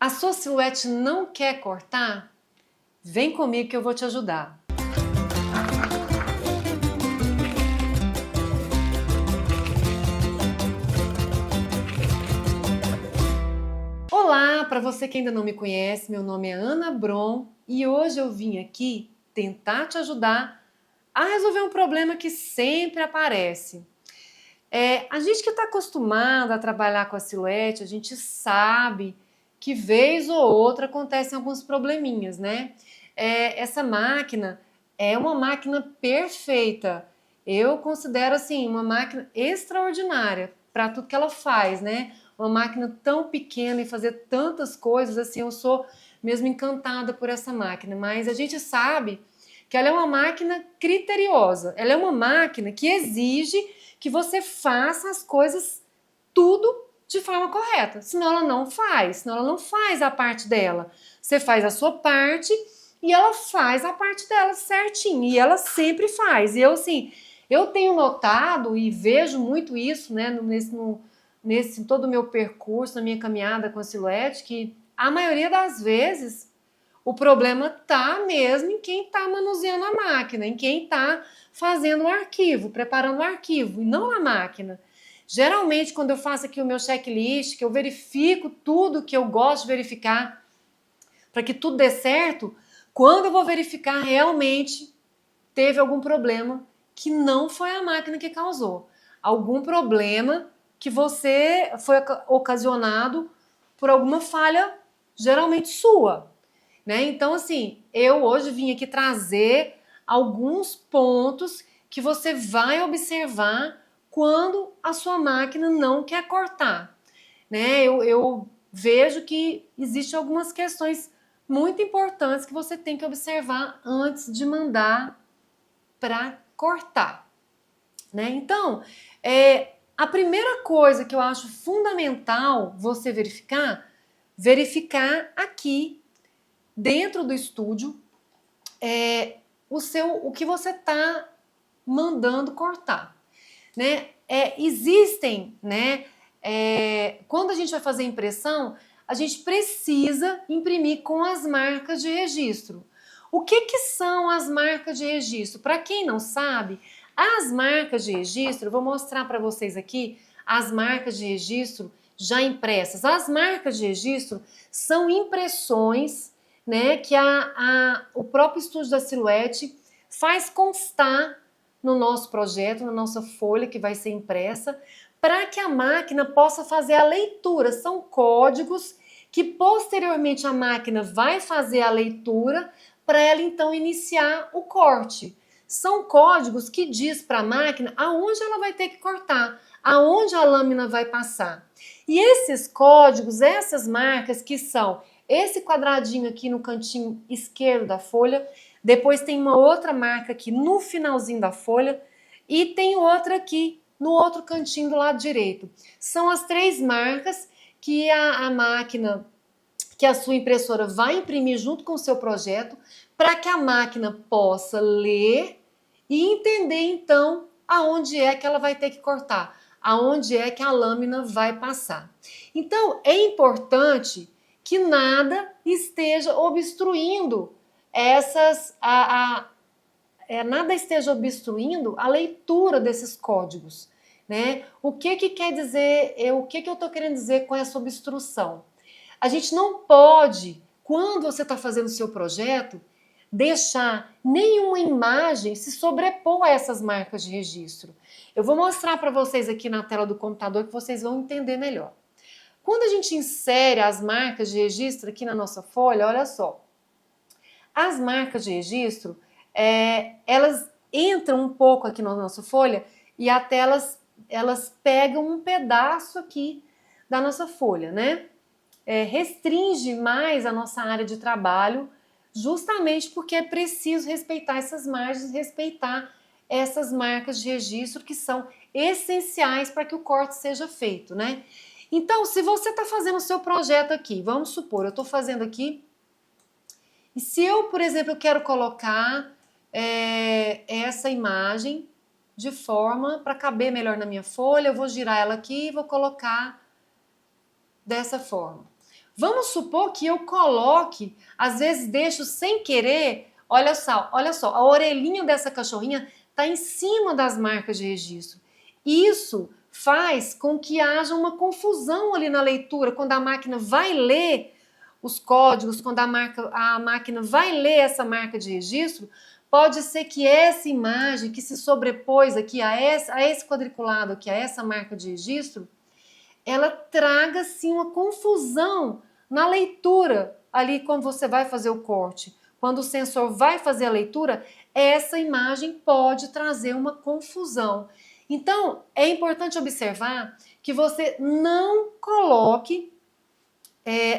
A sua silhuete não quer cortar? Vem comigo que eu vou te ajudar. Olá, para você que ainda não me conhece, meu nome é Ana Bron e hoje eu vim aqui tentar te ajudar a resolver um problema que sempre aparece. A gente que está acostumado a trabalhar com a silhuete, a gente sabe que vez ou outra acontecem alguns probleminhas, né? Essa máquina é uma máquina perfeita. Eu considero assim uma máquina extraordinária para tudo que ela faz, né? Uma máquina tão pequena e fazer tantas coisas, assim, eu sou mesmo encantada por essa máquina. Mas a gente sabe que ela é uma máquina criteriosa. Ela é uma máquina que exige que você faça as coisas tudo de forma correta, senão ela não faz a parte dela. Você faz a sua parte e ela faz a parte dela certinho, e ela sempre faz. E eu, assim, eu tenho notado e vejo muito isso, né, nesse todo o meu percurso, na minha caminhada com a silhuete, que a maioria das vezes o problema tá mesmo em quem tá manuseando a máquina, em quem tá fazendo o arquivo, preparando o arquivo, e não na máquina. Geralmente, quando eu faço aqui o meu checklist, que eu verifico tudo que eu gosto de verificar, para que tudo dê certo, quando eu vou verificar realmente teve algum problema que não foi a máquina que causou. Algum problema que você foi ocasionado por alguma falha, geralmente sua. Né? Então, assim, eu hoje vim aqui trazer alguns pontos que você vai observar quando a sua máquina não quer cortar. Né? Eu vejo que existem algumas questões muito importantes que você tem que observar antes de mandar para cortar. Né? Então, a primeira coisa que eu acho fundamental você verificar aqui dentro do estúdio o que você está mandando cortar, né? Existem, né? Quando a gente vai fazer impressão, a gente precisa imprimir com as marcas de registro. O que são as marcas de registro? Para quem não sabe, as marcas de registro, eu vou mostrar para vocês aqui as marcas de registro já impressas. As marcas de registro são impressões, né, que o próprio Estúdio da Silhuete faz constar no nosso projeto, na nossa folha que vai ser impressa, para que a máquina possa fazer a leitura. São códigos que posteriormente a máquina vai fazer a leitura para ela então iniciar o corte. São códigos que diz para a máquina aonde ela vai ter que cortar, aonde a lâmina vai passar. E esses códigos, essas marcas que são esse quadradinho aqui no cantinho esquerdo da folha, depois tem uma outra marca aqui no finalzinho da folha e tem outra aqui no outro cantinho do lado direito. São as três marcas que a máquina, que a sua impressora vai imprimir junto com o seu projeto, para que a máquina possa ler e entender então aonde é que ela vai ter que cortar, aonde é que a lâmina vai passar. Então é importante que nada esteja obstruindo nada esteja obstruindo a leitura desses códigos, né? O que quer dizer, o que eu estou querendo dizer com essa obstrução? A gente não pode, quando você está fazendo o seu projeto, deixar nenhuma imagem se sobrepor a essas marcas de registro. Eu vou mostrar para vocês aqui na tela do computador que vocês vão entender melhor. Quando a gente insere as marcas de registro aqui na nossa folha, olha só. As marcas de registro, elas entram um pouco aqui na nossa folha e até elas pegam um pedaço aqui da nossa folha, né? Restringe mais a nossa área de trabalho, justamente porque é preciso respeitar essas margens, respeitar essas marcas de registro que são essenciais para que o corte seja feito, né? Então, se você está fazendo o seu projeto aqui, vamos supor, eu estou fazendo aqui, e se eu, por exemplo, eu quero colocar essa imagem de forma para caber melhor na minha folha, eu vou girar ela aqui e vou colocar dessa forma. Vamos supor que eu coloque, às vezes deixo sem querer, olha só, a orelhinha dessa cachorrinha está em cima das marcas de registro. Isso faz com que haja uma confusão ali na leitura, quando a máquina vai ler os códigos, quando a máquina vai ler essa marca de registro, pode ser que essa imagem que se sobrepôs aqui a esse quadriculado, aqui a essa marca de registro, ela traga sim uma confusão na leitura ali quando você vai fazer o corte. Quando o sensor vai fazer a leitura, essa imagem pode trazer uma confusão. Então, é importante observar que você não coloque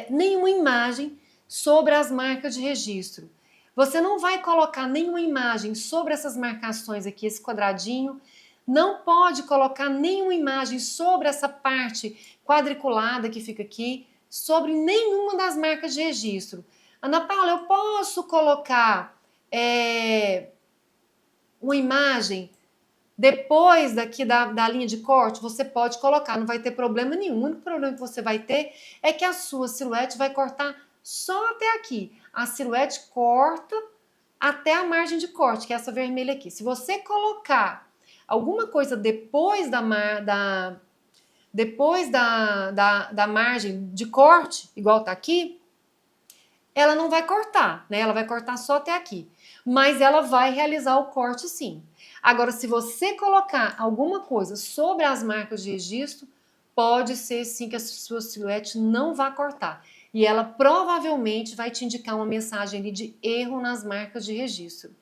nenhuma imagem sobre as marcas de registro. Você não vai colocar nenhuma imagem sobre essas marcações aqui, esse quadradinho. Não pode colocar nenhuma imagem sobre essa parte quadriculada que fica aqui, sobre nenhuma das marcas de registro. Ana Paula, eu posso colocar uma imagem depois daqui da linha de corte? Você pode colocar, não vai ter problema nenhum. O único problema que você vai ter é que a sua silhuete vai cortar só até aqui. A silhuete corta até a margem de corte, que é essa vermelha aqui. Se você colocar alguma coisa depois da margem de corte, igual tá aqui, ela não vai cortar, né? Ela vai cortar só até aqui. Mas ela vai realizar o corte sim. Agora, se você colocar alguma coisa sobre as marcas de registro, pode ser sim que a sua silhuete não vá cortar. E ela provavelmente vai te indicar uma mensagem ali de erro nas marcas de registro.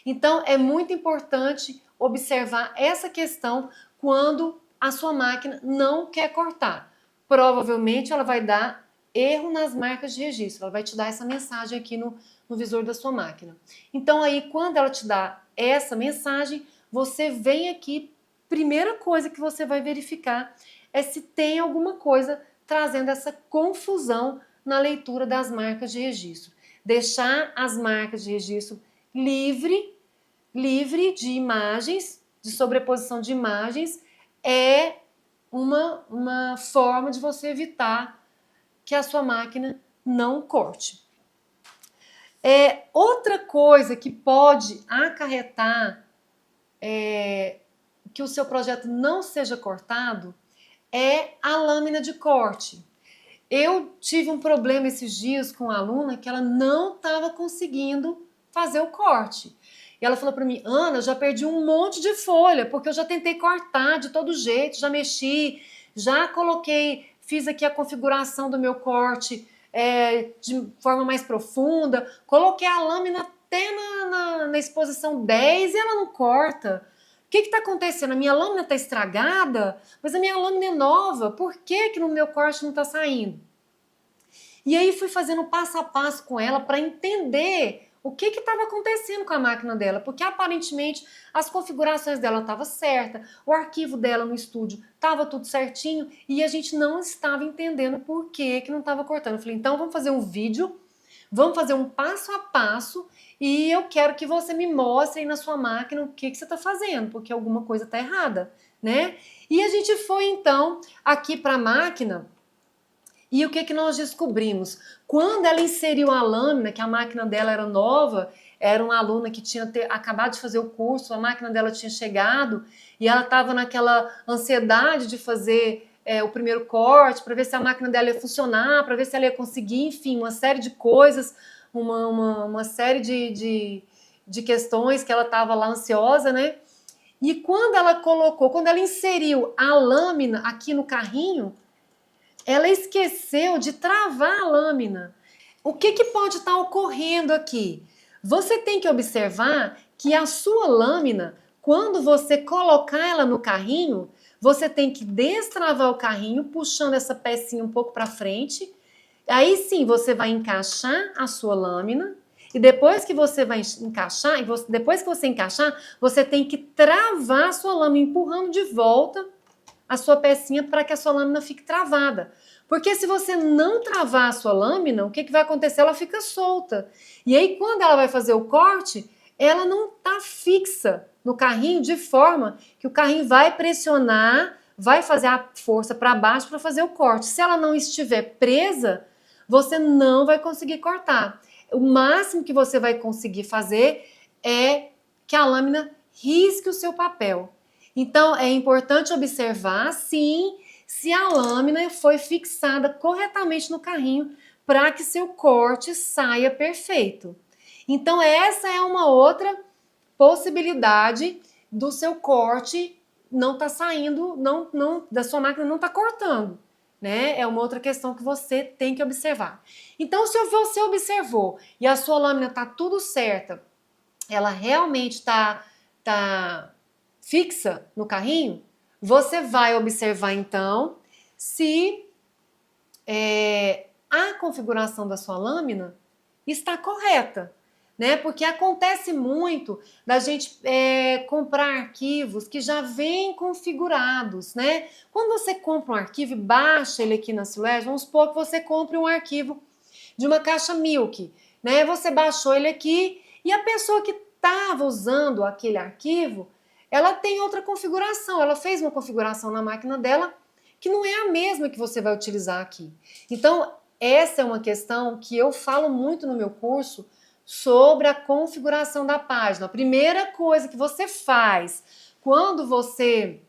Então, é muito importante observar essa questão quando a sua máquina não quer cortar. Provavelmente ela vai dar erro nas marcas de registro, ela vai te dar essa mensagem aqui no visor da sua máquina. Então aí, quando ela te dá essa mensagem, você vem aqui, primeira coisa que você vai verificar é se tem alguma coisa trazendo essa confusão na leitura das marcas de registro. Deixar as marcas de registro livre de imagens, de sobreposição de imagens, é uma forma de você evitar que a sua máquina não corte. Outra coisa que pode acarretar que o seu projeto não seja cortado é a lâmina de corte. Eu tive um problema esses dias com uma aluna que ela não estava conseguindo fazer o corte. E ela falou para mim: Ana, eu já perdi um monte de folha, porque eu já tentei cortar de todo jeito, já mexi, já coloquei, fiz aqui a configuração do meu corte de forma mais profunda, coloquei a lâmina até na exposição 10 e ela não corta. O que está acontecendo? A minha lâmina está estragada, mas a minha lâmina é nova, por que no meu corte não está saindo? E aí fui fazendo passo a passo com ela para entender o que estava acontecendo com a máquina dela, porque aparentemente as configurações dela estavam certas, o arquivo dela no estúdio estava tudo certinho e a gente não estava entendendo por que não estava cortando. Eu falei, então vamos fazer um vídeo, vamos fazer um passo a passo e eu quero que você me mostre aí na sua máquina o que você está fazendo, porque alguma coisa está errada, né? E a gente foi então aqui para a máquina. E o que nós descobrimos? Quando ela inseriu a lâmina, que a máquina dela era nova, era uma aluna que tinha acabado de fazer o curso, a máquina dela tinha chegado e ela estava naquela ansiedade de fazer o primeiro corte, para ver se a máquina dela ia funcionar, para ver se ela ia conseguir, enfim, uma série de coisas, uma série de questões que ela estava lá ansiosa, né? E quando ela inseriu a lâmina aqui no carrinho, ela esqueceu de travar a lâmina. O que pode estar ocorrendo aqui? Você tem que observar que a sua lâmina, quando você colocar ela no carrinho, você tem que destravar o carrinho, puxando essa pecinha um pouco para frente. Aí sim, você vai encaixar a sua lâmina. E depois que você vai encaixar, você tem que travar a sua lâmina, empurrando de volta a sua pecinha para que a sua lâmina fique travada. Porque se você não travar a sua lâmina, o que vai acontecer? Ela fica solta. E aí, quando ela vai fazer o corte, ela não está fixa no carrinho, de forma que o carrinho vai pressionar, vai fazer a força para baixo para fazer o corte. Se ela não estiver presa, você não vai conseguir cortar. O máximo que você vai conseguir fazer é que a lâmina risque o seu papel. Então, é importante observar, sim, se a lâmina foi fixada corretamente no carrinho para que seu corte saia perfeito. Então, essa é uma outra possibilidade do seu corte não tá saindo, da sua máquina não tá cortando, né? É uma outra questão que você tem que observar. Então, se você observou e a sua lâmina tá tudo certa, ela realmente tá fixa no carrinho, você vai observar então se a configuração da sua lâmina está correta, né? Porque acontece muito da gente comprar arquivos que já vêm configurados, né? Quando você compra um arquivo e baixa ele aqui na Silés, vamos supor que você compre um arquivo de uma caixa Milk, né? Você baixou ele aqui e a pessoa que estava usando aquele arquivo, ela tem outra configuração, ela fez uma configuração na máquina dela que não é a mesma que você vai utilizar aqui. Então, essa é uma questão que eu falo muito no meu curso sobre a configuração da página. A primeira coisa que você faz quando você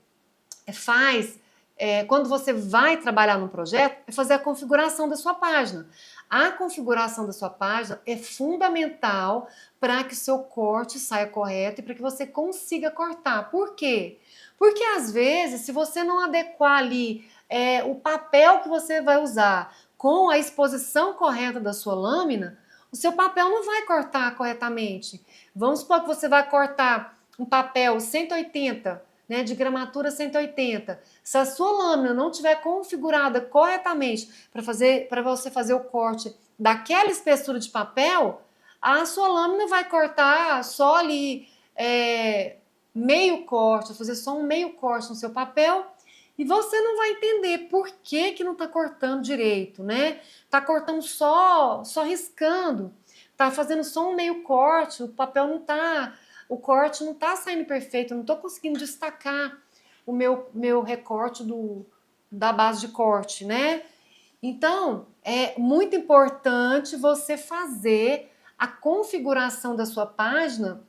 vai trabalhar num projeto é fazer a configuração da sua página. A configuração da sua página é fundamental para que o seu corte saia correto e para que você consiga cortar. Por quê? Porque às vezes, se você não adequar ali o papel que você vai usar com a exposição correta da sua lâmina, o seu papel não vai cortar corretamente. Vamos supor que você vai cortar um papel 180, né, de gramatura 180. Se a sua lâmina não estiver configurada corretamente para você fazer o corte daquela espessura de papel, a sua lâmina vai cortar só ali meio corte, fazer só um meio corte no seu papel e você não vai entender por que não está cortando direito, né? Tá cortando só riscando, tá fazendo só um meio corte, o corte não tá saindo perfeito, eu não tô conseguindo destacar o meu recorte da base de corte, né? Então, é muito importante você fazer a configuração da sua página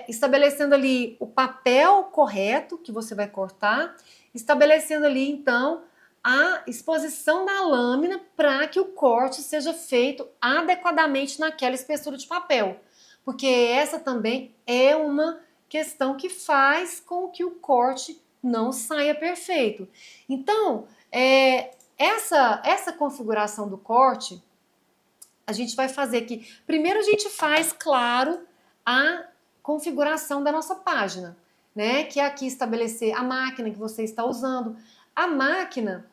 estabelecendo ali o papel correto que você vai cortar, estabelecendo ali então a exposição da lâmina para que o corte seja feito adequadamente naquela espessura de papel, porque essa também é uma questão que faz com que o corte não saia perfeito. Então, essa configuração do corte, a gente vai fazer aqui. Primeiro a gente faz, claro, a configuração da nossa página, né? Que é aqui estabelecer a máquina que você está usando. A máquina,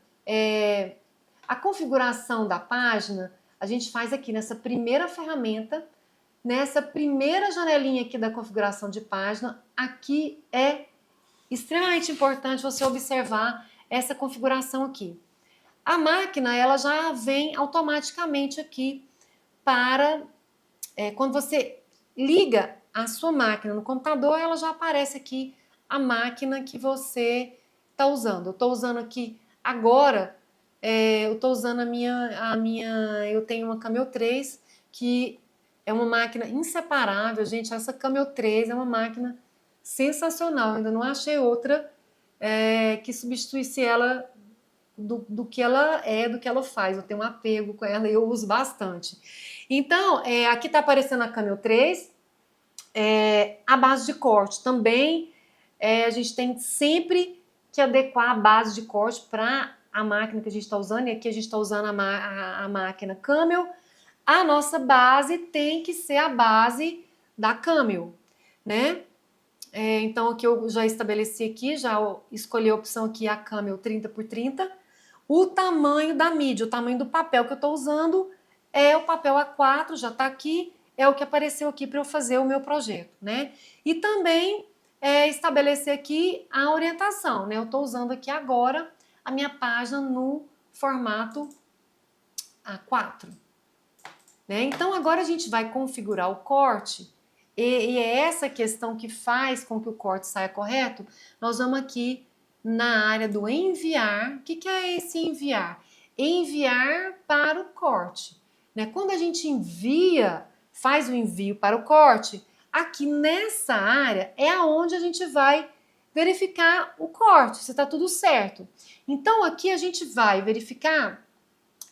a configuração da página, a gente faz aqui nessa primeira ferramenta, nessa primeira janelinha aqui da configuração de página. Aqui é extremamente importante você observar essa configuração aqui. A máquina, ela já vem automaticamente aqui para quando você liga a sua máquina no computador, ela já aparece aqui a máquina que você está usando. Eu estou usando aqui agora, eu estou usando eu tenho uma Camel 3, que é uma máquina inseparável, gente. Essa Camel 3 é uma máquina sensacional, eu ainda não achei outra que substituísse ela do que ela do que ela faz. Eu tenho um apego com ela e eu uso bastante. Então, aqui está aparecendo a Camel 3, a base de corte também. A gente tem sempre que adequar a base de corte para a máquina que a gente está usando, e aqui a gente está usando a máquina Camel. A nossa base tem que ser a base da Camel, né? Então, aqui eu já estabeleci aqui, já escolhi a opção aqui, a Camel 30x30. O tamanho da mídia, o tamanho do papel que eu estou usando é o papel A4, já está aqui, é o que apareceu aqui para eu fazer o meu projeto, né? E também estabelecer aqui a orientação, né? Eu estou usando aqui agora a minha página no formato A4, né? Então, agora a gente vai configurar o corte, e é essa questão que faz com que o corte saia correto. Nós vamos aqui na área do enviar. O que é esse enviar? enviar para o corte, né? Quando a gente faz o envio para o corte, aqui nessa área é aonde a gente vai verificar o corte, se está tudo certo. Então aqui a gente vai verificar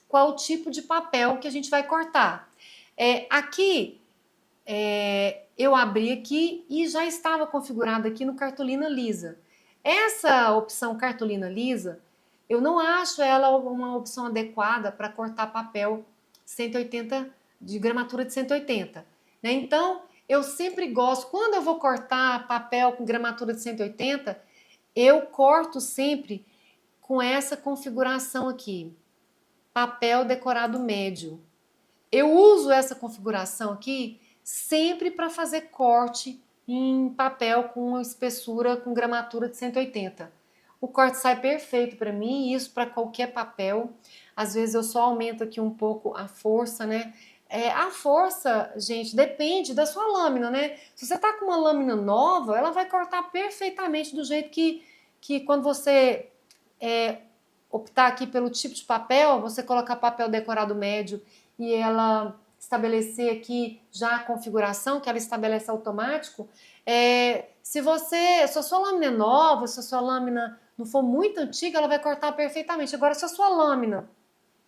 qual o tipo de papel que a gente vai cortar. Aqui eu abri aqui e já estava configurado aqui no cartolina lisa. Essa opção cartolina lisa, eu não acho ela uma opção adequada para cortar papel 180, de gramatura de 180. Né? Então, eu sempre gosto, quando eu vou cortar papel com gramatura de 180, eu corto sempre com essa configuração aqui, papel decorado médio. Eu uso essa configuração aqui sempre para fazer corte em papel com espessura, com gramatura de 180. O corte sai perfeito para mim, isso para qualquer papel. Às vezes eu só aumento aqui um pouco a força, né? A força, gente, depende da sua lâmina, né? Se você tá com uma lâmina nova, ela vai cortar perfeitamente do jeito que quando você optar aqui pelo tipo de papel, você colocar papel decorado médio e ela estabelecer aqui já a configuração, que ela estabelece automático. Se a sua lâmina é nova, se a sua lâmina não for muito antiga, ela vai cortar perfeitamente. Agora, se a sua lâmina,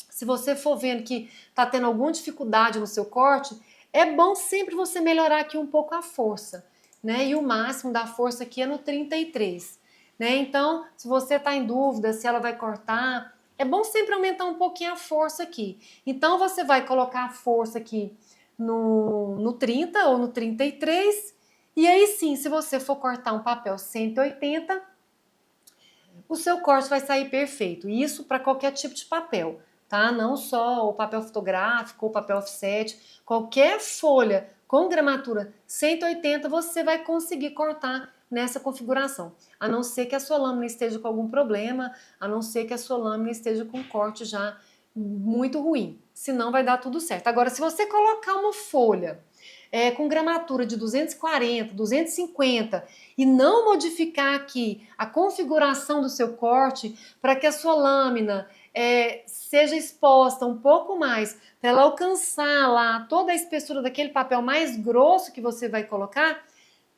se você for vendo que está tendo alguma dificuldade no seu corte, é bom sempre você melhorar aqui um pouco a força, né? E o máximo da força aqui é no 33, né? Então, se você está em dúvida se ela vai cortar, é bom sempre aumentar um pouquinho a força aqui. Então, você vai colocar a força aqui no 30 ou no 33, e aí sim, se você for cortar um papel 180, o seu corte vai sair perfeito. Isso para qualquer tipo de papel, tá? Não só o papel fotográfico ou papel offset, qualquer folha com gramatura 180 você vai conseguir cortar nessa configuração. A não ser que a sua lâmina esteja com algum problema, a não ser que a sua lâmina esteja com um corte já muito ruim. Senão vai dar tudo certo. Agora, se você colocar uma folha com gramatura de 240, 250 e não modificar aqui a configuração do seu corte para que a sua lâmina seja exposta um pouco mais, para ela alcançar lá toda a espessura daquele papel mais grosso que você vai colocar,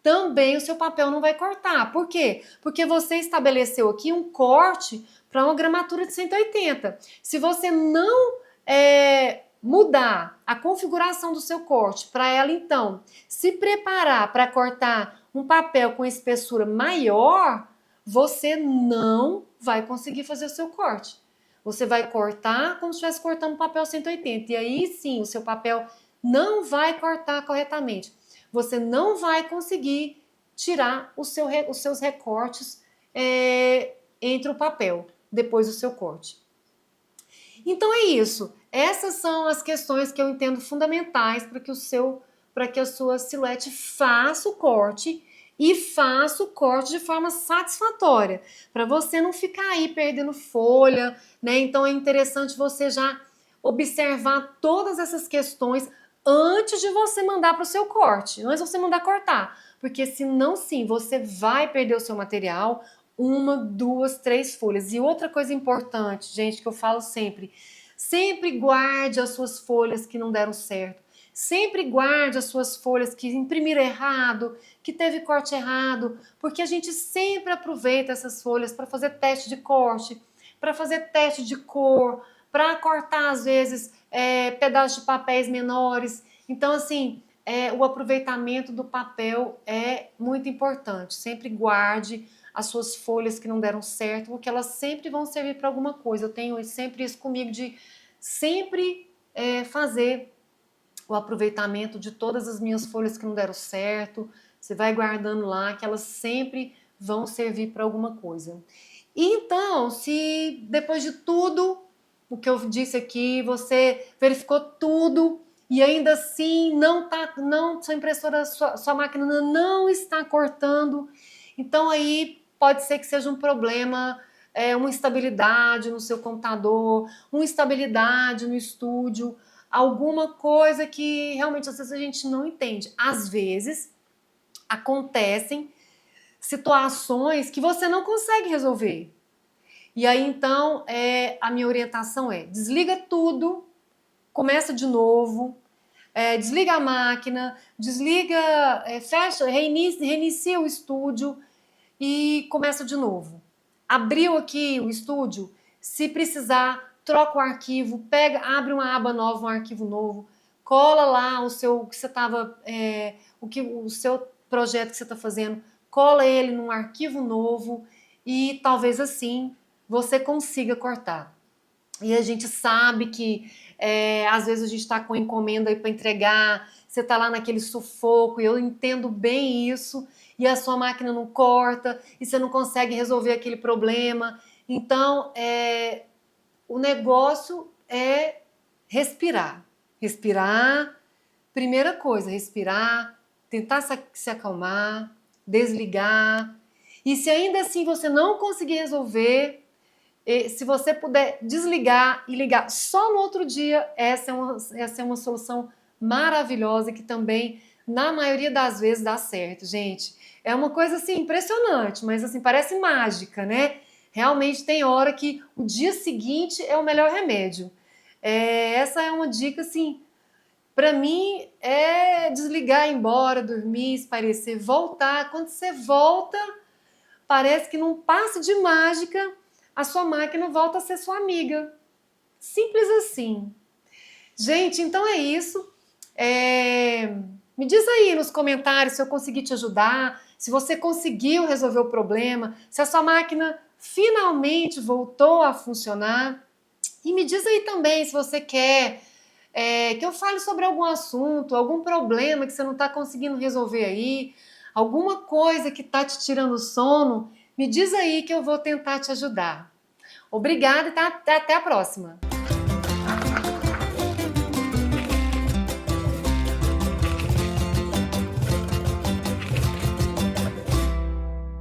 também o seu papel não vai cortar. Por quê? Porque você estabeleceu aqui um corte para uma gramatura de 180. Se você não mudar a configuração do seu corte para ela, então, se preparar para cortar um papel com espessura maior, você não vai conseguir fazer o seu corte. Você vai cortar como se estivesse cortando um papel 180. E aí sim, o seu papel não vai cortar corretamente. Você não vai conseguir tirar os seus recortes entre o papel depois do seu corte. Então é isso. Essas são as questões que eu entendo fundamentais para que a sua silhuete faça o corte e faça o corte de forma satisfatória, para você não ficar aí perdendo folha, né? Então é interessante você já observar todas essas questões antes de você mandar para o seu corte, antes de você mandar cortar, porque senão sim, você vai perder o seu material, 1, 2, 3 folhas. E outra coisa importante, gente, que eu falo sempre guarde as suas folhas que não deram certo. Sempre guarde as suas folhas que imprimiram errado, que teve corte errado, porque a gente sempre aproveita essas folhas para fazer teste de corte, para fazer teste de cor, para cortar, às vezes, pedaços de papéis menores. Então, assim, o aproveitamento do papel é muito importante. Sempre guarde as suas folhas que não deram certo, porque elas sempre vão servir para alguma coisa. Eu tenho sempre isso comigo de sempre fazer o aproveitamento de todas as minhas folhas que não deram certo. Você vai guardando lá, que elas sempre vão servir para alguma coisa. Então, se depois de tudo o que eu disse aqui, você verificou tudo e ainda assim sua impressora, sua máquina não está cortando, então aí pode ser que seja um problema, uma instabilidade no seu computador, uma instabilidade no estúdio, alguma coisa que realmente às vezes a gente não entende. Às vezes acontecem situações que você não consegue resolver. E aí então a minha orientação é: desliga tudo, começa de novo, desliga a máquina, desliga, fecha, reinicia o estúdio e começa de novo. Abriu aqui o estúdio, se precisar, troca o arquivo, abre uma aba nova, um arquivo novo, cola lá o seu que você estava, o seu projeto que você está fazendo, cola ele num arquivo novo e talvez assim você consiga cortar. E a gente sabe que às vezes a gente está com encomenda aí para entregar, você está lá naquele sufoco, e eu entendo bem isso, e a sua máquina não corta, e você não consegue resolver aquele problema. Então, o negócio é respirar. Respirar, primeira coisa, respirar, tentar se acalmar, desligar. E se ainda assim você não conseguir resolver, se você puder desligar e ligar só no outro dia, essa é uma solução maravilhosa que também, na maioria das vezes, dá certo, gente. É uma coisa assim impressionante, mas assim parece mágica, né? Realmente tem hora que o dia seguinte é o melhor remédio. Essa é uma dica assim, para mim é desligar, ir embora, dormir, espairecer, voltar. Quando você volta, parece que num passe de mágica a sua máquina volta a ser sua amiga. Simples assim. Gente, então é isso. Me diz aí nos comentários se eu consegui te ajudar, se você conseguiu resolver o problema, se a sua máquina finalmente voltou a funcionar. E me diz aí também se você quer que eu fale sobre algum assunto, algum problema que você não está conseguindo resolver aí, alguma coisa que está te tirando o sono, me diz aí que eu vou tentar te ajudar. Obrigada e até a próxima!